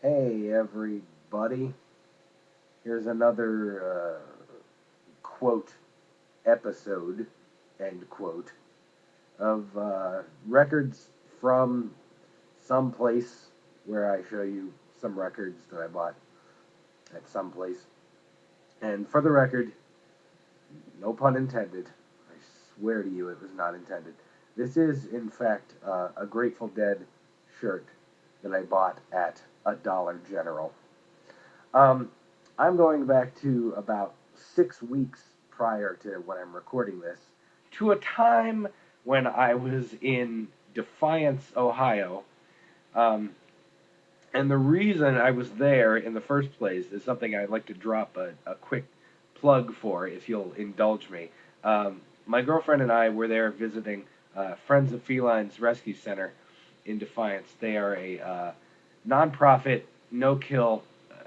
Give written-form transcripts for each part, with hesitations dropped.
Hey everybody, here's another quote episode, end quote, of records from some place where I show you some records that I bought at some place. And for the record, no pun intended, I swear to you it was not intended. This is, in fact, a Grateful Dead shirt that I bought at a Dollar General. Um, I'm going back to about 6 weeks prior to when I'm recording this, to a time when I was in Defiance, Ohio. Um, and the reason I was there in the first place is something I'd like to drop a quick plug for, if you'll indulge me. My girlfriend and I were there visiting Friends of Felines Rescue Center in Defiance. They are a nonprofit, no-kill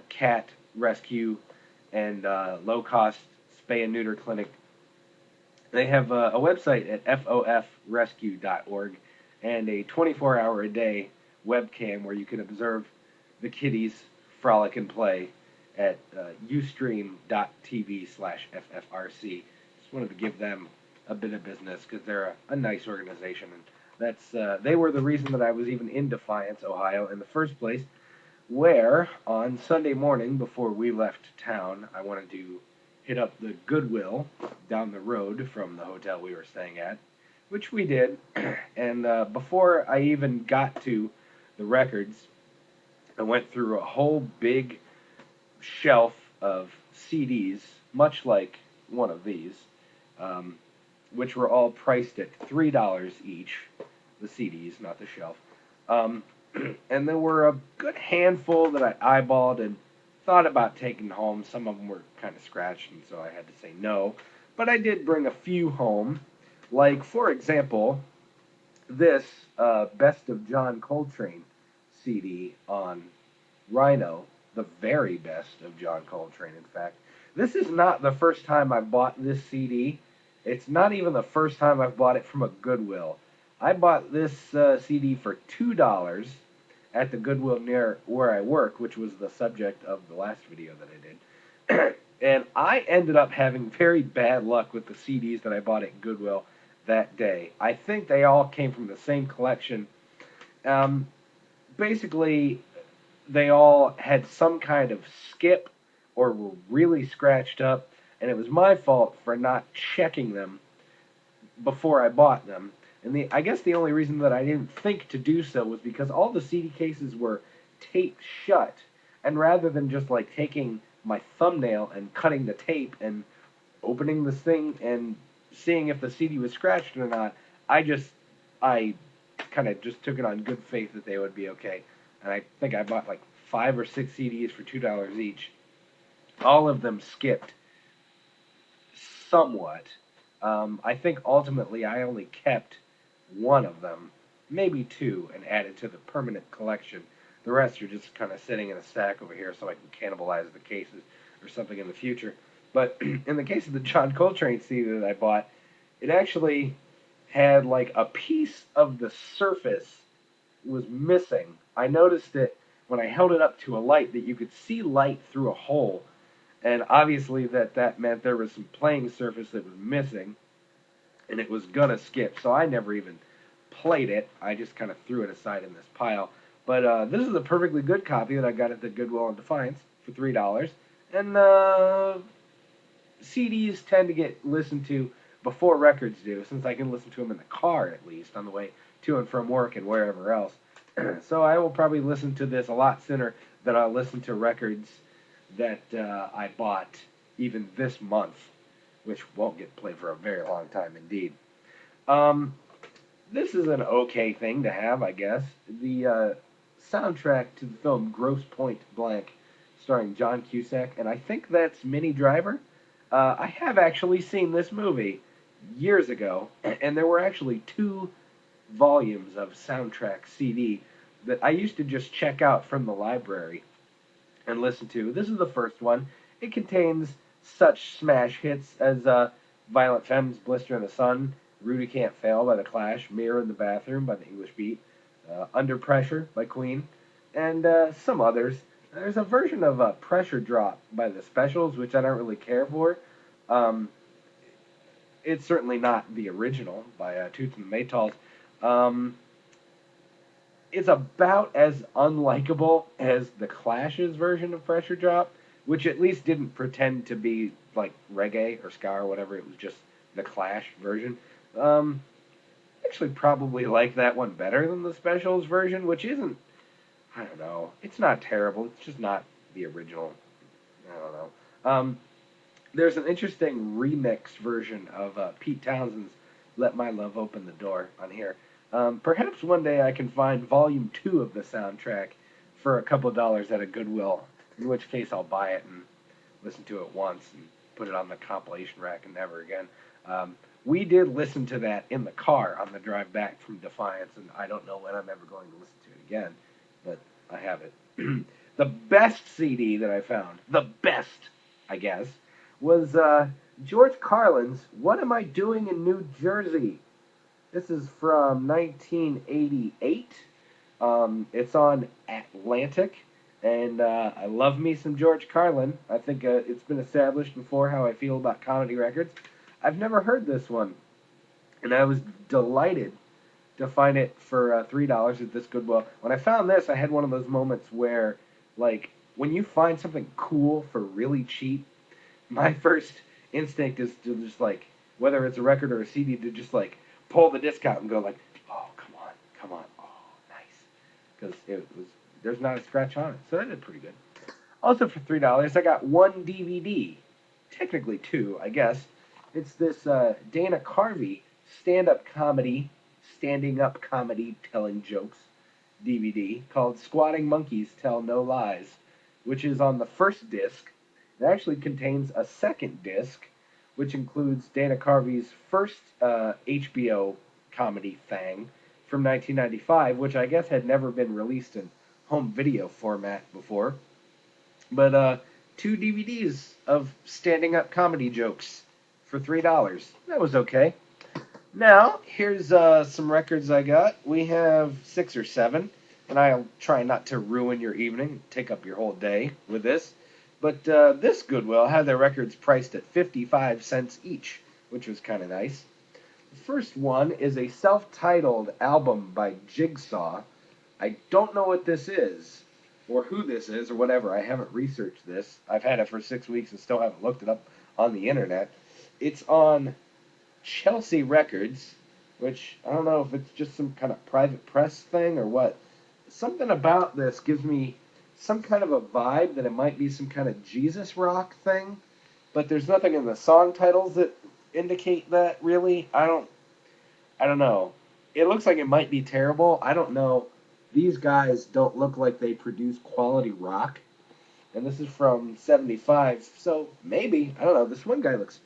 cat rescue and low-cost spay and neuter clinic. They have a website at fofrescue.org and a 24-hour-a-day webcam where you can observe the kitties frolic and play at ustream.tv/ffrc. Just wanted to give them a bit of business because they're a nice organization, and they were the reason that I was even in Defiance, Ohio, in the first place. Where on Sunday morning before we left town, I wanted to hit up the Goodwill down the road from the hotel we were staying at, which we did. And before I even got to the records, I went through a whole big shelf of CDs, much like one of these, um, which were all priced at $3 each. The CDs, not the shelf. Um, and there were a good handful that I eyeballed and thought about taking home. Some of them were kind of scratched, and so I had to say no. But I did bring a few home, like, for example, this Best of John Coltrane CD on Rhino, the very best of John Coltrane, in fact. This is not the first time I've bought this CD. It's not even the first time I've bought it from a Goodwill. I bought this CD for $2 at the Goodwill near where I work, which was the subject of the last video that I did. And I ended up having very bad luck with the CDs that I bought at Goodwill that day. I think they all came from the same collection. Um, Basically, they all had some kind of skip or were really scratched up, and it was my fault for not checking them before I bought them. And I guess the only reason that I didn't think to do so was because all the CD cases were taped shut, and rather than just like taking my thumbnail and cutting the tape and opening this thing and seeing if the CD was scratched or not, I kind of just took it on good faith that they would be okay. And I think I bought like 5 or 6 CDs for $2 each. All of them skipped somewhat. I think ultimately I only kept one of them, maybe two, and added to the permanent collection. The rest are just kind of sitting in a stack over here so I can cannibalize the cases or something in the future. But in the case of the John Coltrane CD that I bought, it actually had like a piece of the surface was missing. I noticed it when I held it up to a light that you could see light through a hole, and obviously that meant there was some playing surface that was missing, and it was gonna skip. So I never even played it. I just kind of threw it aside in this pile. But this is a perfectly good copy that I got at the Goodwill in Defiance for $3. And CDs tend to get listened to before records do, since I can listen to them in the car at least on the way to and from work and wherever else. So I will probably listen to this a lot sooner than I'll listen to records that I bought even this month, which won't get played for a very long time indeed. Um, this is an okay thing to have, I guess. The soundtrack to the film Gross Point Blank, starring John Cusack, and I think that's Minnie Driver. I have actually seen this movie years ago, and there were actually 2 volumes of soundtrack CD that I used to just check out from the library and listen to. This is the first one. It contains such smash hits as Violent Femmes, Blister in the Sun, Rudy Can't Fail by The Clash, Mirror in the Bathroom by the English Beat, Under Pressure by Queen, and some others. There's a version of Pressure Drop by the Specials, which I don't really care for. Um, it's certainly not the original by Toots and the Maytals. Um, it's about as unlikable as the Clash's version of Pressure Drop, which at least didn't pretend to be like reggae or ska or whatever. It was just the Clash version. Um, actually probably like that one better than the Specials version, which isn't. I don't know. It's not terrible. It's just not the original. I don't know. There's an interesting remix version of Pete Townshend's "Let My Love Open the Door" on here. Perhaps one day I can find Volume 2 of the soundtrack for a couple of dollars at a Goodwill, in which case I'll buy it and listen to it once and put it on the compilation rack and never again. We did listen to that in the car on the drive back from Defiance, and I don't know when I'm ever going to listen to it again, but I have it. The best CD that I found, the best, I guess, was George Carlin's "What Am I Doing in New Jersey?" This is from 1988. It's on Atlantic, and I love me some George Carlin. I think it's been established before how I feel about comedy records. I've never heard this one, and I was delighted to find it for $3 at this Goodwill. When I found this, I had one of those moments where, like, when you find something cool for really cheap, my first instinct is to just, like, whether it's a record or a CD, to just, like, pull the disc out and go, like, oh, come on, oh, nice. Because it was, there's not a scratch on it. So that did pretty good. Also for $3, I got one DVD. Technically two, I guess. It's this Dana Carvey standing up comedy telling jokes DVD called Squatting Monkeys Tell No Lies, which is on the first disc. It actually contains a second disc, which includes Dana Carvey's first HBO comedy thing from 1995, which I guess had never been released in home video format before. But two DVDs of standing up comedy jokes for $3. That was okay. Now, here's some records I got. We have 6 or 7, and I'll try not to ruin your evening, take up your whole day with this. But this Goodwill had their records priced at 55 cents each, which was kind of nice. The first one is a self-titled album by Jigsaw. I don't know what this is, or who this is, or whatever. I haven't researched this. I've had it for 6 weeks and still haven't looked it up on the internet. It's on Chelsea Records, which I don't know if it's just some kind of private press thing or what. Something about this gives me some kind of a vibe that it might be some kind of Jesus rock thing, but there's nothing in the song titles that indicate that really. I don't know. It looks like it might be terrible. I don't know. These guys don't look like they produce quality rock. And this is from 75, so maybe. I don't know. This one guy looks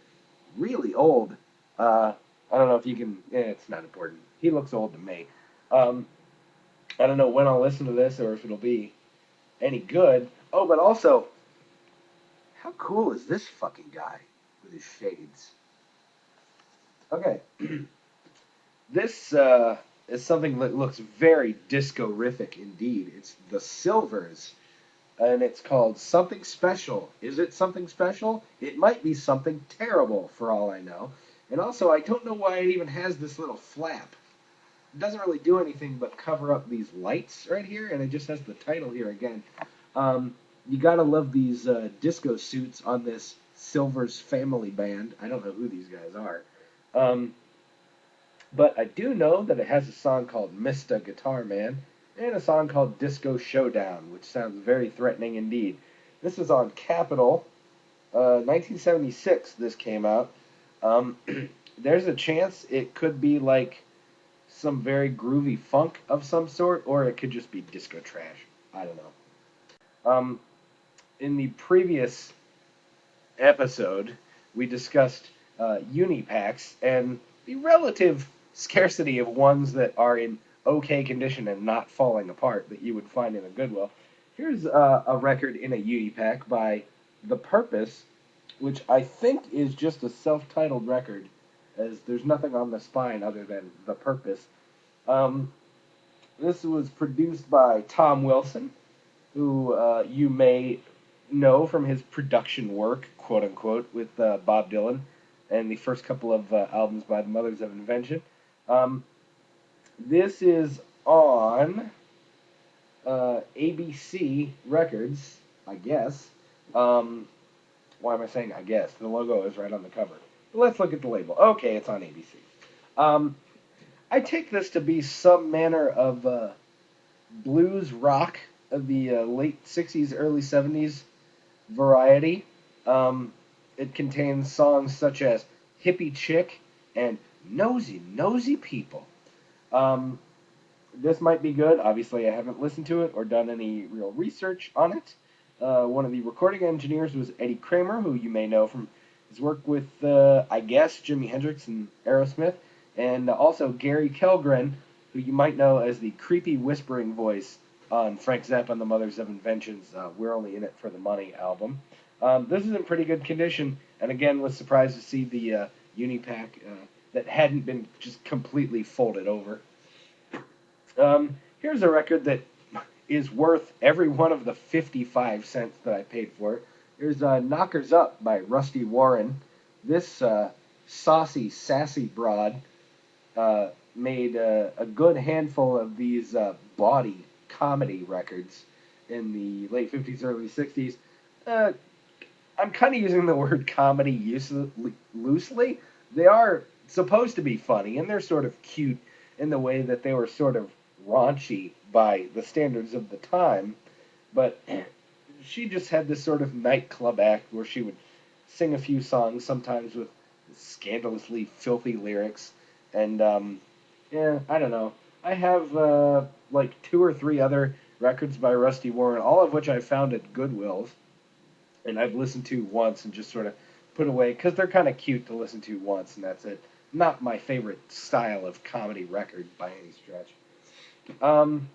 really old. I don't know if you can. It's not important. He looks old to me. I don't know when I'll listen to this or if it'll be any good. Oh, but also, how cool is this fucking guy with his shades? Okay. This is something that looks very disco-rific indeed. It's the Silvers, and it's called Something Special. Is it something special? It might be something terrible, for all I know. And also, I don't know why it even has this little flap. It doesn't really do anything but cover up these lights right here, and it just has the title here again. You gotta love these disco suits on this Silvers family band. I don't know who these guys are. But I do know that it has a song called Mr. Guitar Man and a song called Disco Showdown, which sounds very threatening indeed. This is on Capitol. 1976 this came out. There's a chance it could be like some very groovy funk of some sort, or it could just be disco trash. I don't know. In the previous episode, we discussed Unipacks and the relative scarcity of ones that are in okay condition and not falling apart that you would find in a Goodwill. Here's a record in a Unipack by The Purpose, which I think is just a self-titled record, as there's nothing on the spine other than The Purpose. This was produced by Tom Wilson, who you may know from his production work, quote unquote, with Bob Dylan and the first couple of albums by the Mothers of Invention. Um, this is on ABC Records, I guess. Um, why am I saying I guess? The logo is right on the cover. But let's look at the label. Okay, it's on ABC. Um, I take this to be some manner of blues rock of the late 60s, early 70s variety. Um, it contains songs such as Hippie Chick and Nosy, Nosy People. Um, this might be good. Obviously, I haven't listened to it or done any real research on it. One of the recording engineers was Eddie Kramer, who you may know from his work with, I guess, Jimi Hendrix and Aerosmith, and also Gary Kellgren, who you might know as the creepy whispering voice on Frank Zappa and the Mothers of Invention's We're Only In It for the Money album. This is in pretty good condition, and again, was surprised to see the Unipack that hadn't been just completely folded over. Here's a record that is worth every one of the 55 cents that I paid for it. Here's Knockers Up by Rusty Warren. This saucy, sassy broad made a good handful of these bawdy comedy records in the late 50s, early 60s. Uh, I'm kind of using the word comedy loosely. They are supposed to be funny, and they're sort of cute in the way that they were sort of raunchy by the standards of the time. But she just had this sort of nightclub act where she would sing a few songs, sometimes with scandalously filthy lyrics. And, yeah, I don't know. I have, like, two or three other records by Rusty Warren, all of which I found at Goodwill's and I've listened to once and just sort of put away because they're kind of cute to listen to once, and that's it. Not my favorite style of comedy record by any stretch. Um,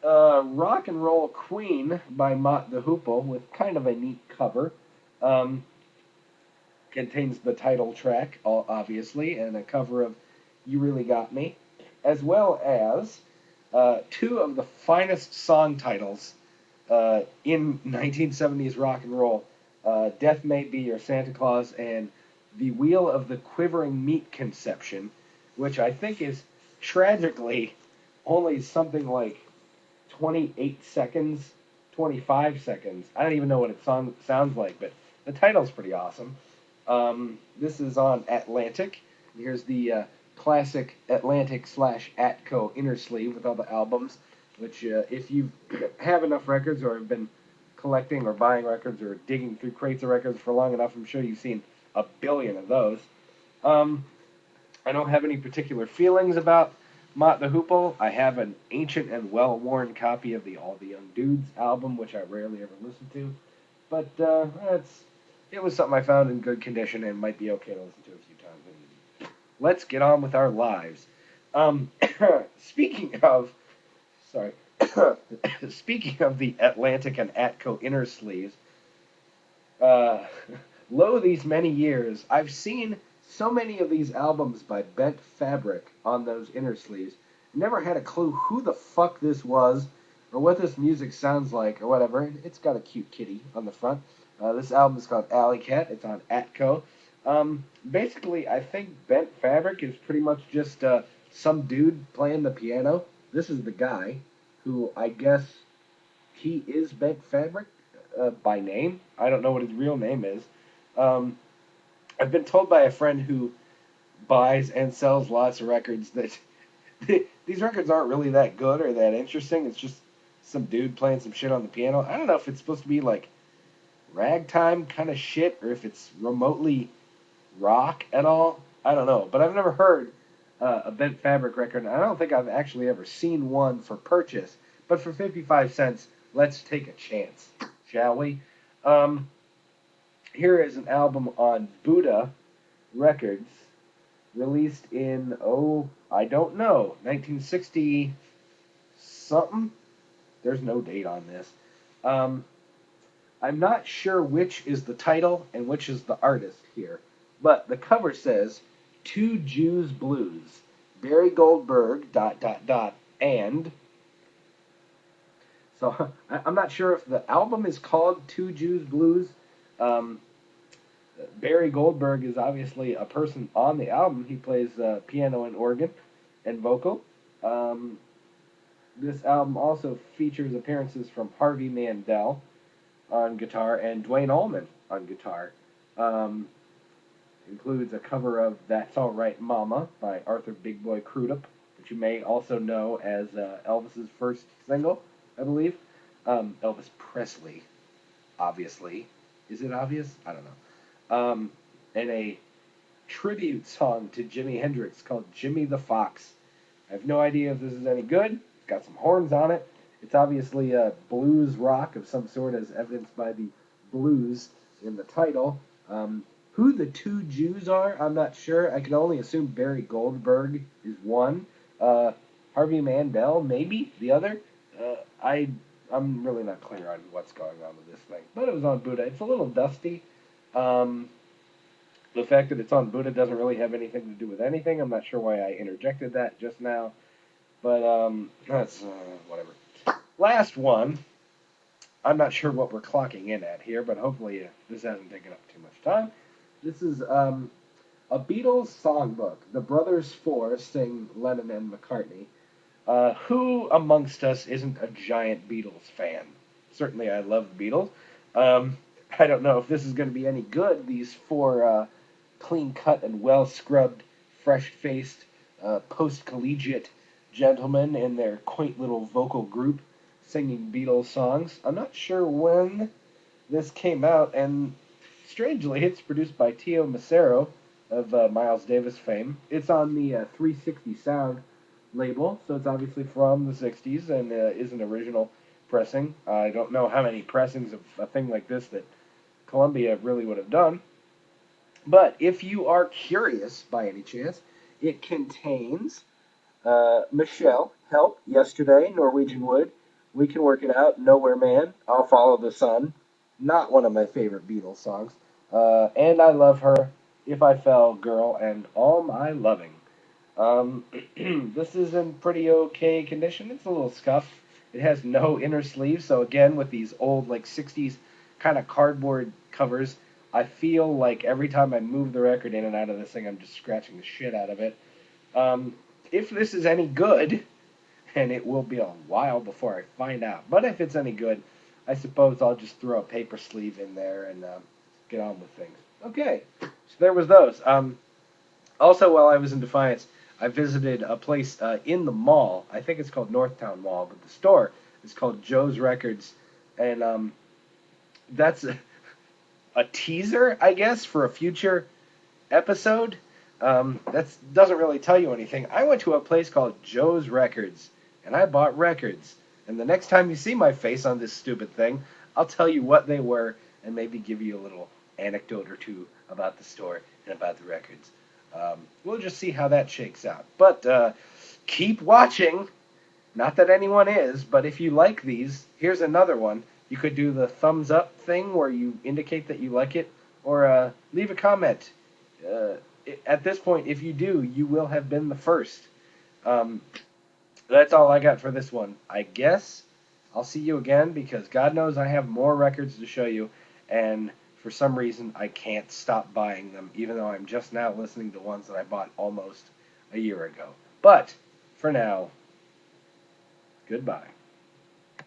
Rock and Roll Queen by Mott the Hoople with kind of a neat cover. Um, Contains the title track, obviously, and a cover of You Really Got Me, as well as two of the finest song titles in 1970s rock and roll. Death May Be Your Santa Claus and The Wheel of the Quivering Meat Conception, which I think is tragically only something like 28 seconds, 25 seconds. I don't even know what it sounds like, but the title's pretty awesome. This is on Atlantic. Here's the classic Atlantic / Atco inner sleeve with all the albums, which if you have enough records or have been collecting or buying records or digging through crates of records for long enough, I'm sure you've seen a billion of those. I don't have any particular feelings about Mott the Hoople. I have an ancient and well-worn copy of the All the Young Dudes album, which I rarely ever listen to. But it was something I found in good condition and might be okay to listen to a few times. Let's get on with our lives. Um, speaking of, sorry, speaking of the Atlantic and Atco inner sleeves, uh, lo these many years, I've seen so many of these albums by Bent Fabric on those inner sleeves. Never had a clue who the fuck this was or what this music sounds like or whatever. It's got a cute kitty on the front. This album is called Alley Cat. It's on Atco. Basically, I think Bent Fabric is pretty much just some dude playing the piano. This is the guy who I guess he is Bent Fabric by name. I don't know what his real name is. Um, I've been told by a friend who buys and sells lots of records that these records aren't really that good or that interesting. It's just some dude playing some shit on the piano. I don't know if it's supposed to be like ragtime kind of shit or if it's remotely rock at all. I don't know, but I've never heard a Bent Fabric record, and I don't think I've actually ever seen one for purchase. But for 55 cents, let's take a chance, shall we? Um, Here is an album on Buddha Records, released in, oh, I don't know, 1960 something? There's no date on this. Um, I'm not sure which is the title and which is the artist here, but the cover says, Two Jews Blues, Barry Goldberg, ... and So I'm not sure if the album is called Two Jews Blues. Um, Barry Goldberg is obviously a person on the album. He plays piano and organ and vocal. Um, this album also features appearances from Harvey Mandel on guitar and Dwayne Allman on guitar. Um, includes a cover of "That's All Right, Mama" by Arthur Big Boy Crudup, which you may also know as Elvis's first single, I believe. Elvis Presley, obviously. Is it obvious? I don't know. And a tribute song to Jimi Hendrix called Jimmy the Fox. I have no idea if this is any good. It's got some horns on it. It's obviously a blues rock of some sort, as evidenced by the blues in the title. Who the two Jews are, I'm not sure. I can only assume Barry Goldberg is one. Harvey Mandel, maybe the other. I'm really not clear on what's going on with this thing. But it was on Buddha. It's a little dusty. Um, the fact that it's on Buddha doesn't really have anything to do with anything. I'm not sure why I interjected that just now. But that's whatever. Last one. I'm not sure what we're clocking in at here, but hopefully this hasn't taken up too much time. This is a Beatles songbook. The Brothers Four sing Lennon and McCartney. Who amongst us isn't a giant Beatles fan? Certainly, I love the Beatles. I don't know if this is going to be any good. These four clean-cut and well-scrubbed, fresh-faced, post-collegiate gentlemen in their quaint little vocal group singing Beatles songs. I'm not sure when this came out, and strangely, it's produced by Tio Macero of Miles Davis fame. It's on the 360 Sound label, so it's obviously from the 60s and is an original pressing. I don't know how many pressings of a thing like this that Columbia really would have done, but if you are curious by any chance, it contains Michelle, Help, Yesterday, Norwegian Wood, We Can Work It Out, Nowhere Man, I'll Follow the Sun, not one of my favorite Beatles songs, and I Love Her, If I Fell, Girl, and All My Loving. This is in pretty okay condition. It's a little scuffed. It has no inner sleeve, so again, with these old, like, 60s kind of cardboard covers, I feel like every time I move the record in and out of this thing, I'm just scratching the shit out of it. Um, if this is any good, and it will be a while before I find out, but if it's any good, I suppose I'll just throw a paper sleeve in there and get on with things. Okay, so there was those. Also, while I was in Defiance, I visited a place in the mall. I think it's called Northtown Mall, but the store is called Joe's Records, and that's a teaser, I guess, for a future episode. That doesn't really tell you anything. I went to a place called Joe's Records, and I bought records. And the next time you see my face on this stupid thing, I'll tell you what they were and maybe give you a little anecdote or two about the store and about the records. We'll just see how that shakes out. But keep watching. Not that anyone is, but if you like these, here's another one. You could do the thumbs up thing where you indicate that you like it, or leave a comment. At this point, if you do, you will have been the first. That's all I got for this one. I guess I'll see you again because God knows I have more records to show you, and for some reason I can't stop buying them, even though I'm just now listening to ones that I bought almost a year ago. But for now, goodbye.